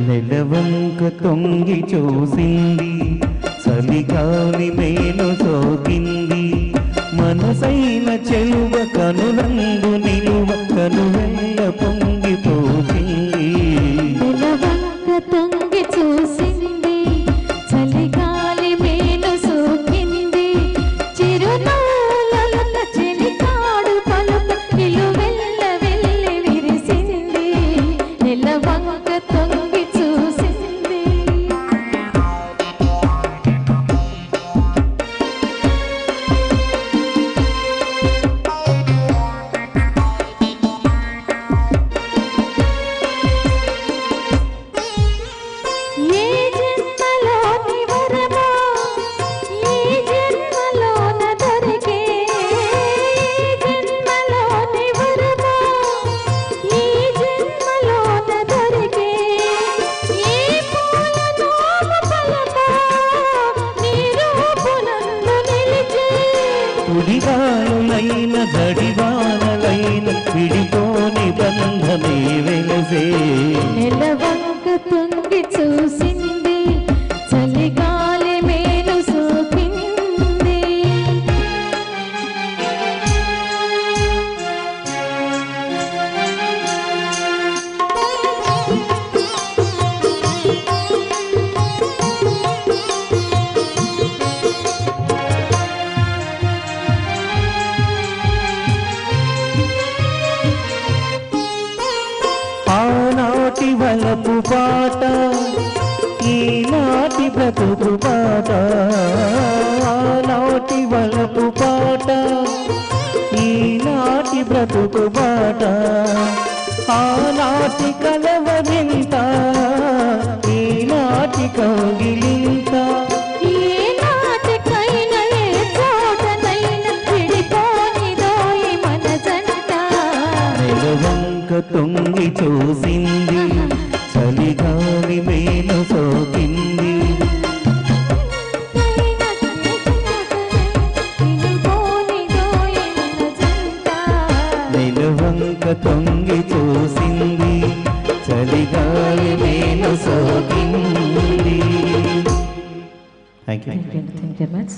నెలవంక తొంగి చూసింది, చలిగాలి మేలు సోకింది, మనసైన చెలువ కనులందు నిలువ కనువెల్ల పొంగిపోతుంది. నెలవంక తొంగి చూసింది, చలిగాలి మేలు సోకింది, చిరునవ్వులొలక చెలికాడు పలుక నిలువెల్ల వెళ్ళి విరిసింది. నెలవంక తొంగి చూసింది. ఏ జన్మలోని వరమో ఈ జన్మలోన దొరికే, ఏ జన్మలోని వరమో ఈ జన్మలోన దొరికే, ఏ పూల నోము పలకో నీ రూపు నందు నిలిచే. కుడిగాలులైన గడివానలైన విడిపోని బంధమే వెలసే. నెలవంక తొంగి చూసింది, చలిగాలి మేలు సోకింది. ఆనాటి వలపు పాట, ఈనాటి బ్రతుకు పాట. ఆనాటి వలపు పాట, ఈనాటి బ్రతుకు పాట. ఆనాటి కలవరింత, ఈనాటి కౌగిలింత. ఏ నాటికైనా ఏ చోటనైనా విడిపోనిదోయి మన జంట. నెలవంక తొంగి చూసింది, చలిగాలి మేలు సోకింది. విడిపోనిదోయి మన జంట. నెలవంక తొంగి చూసింది, చలిగాలి మేలు సోకింది. Thank you. Thank you very much.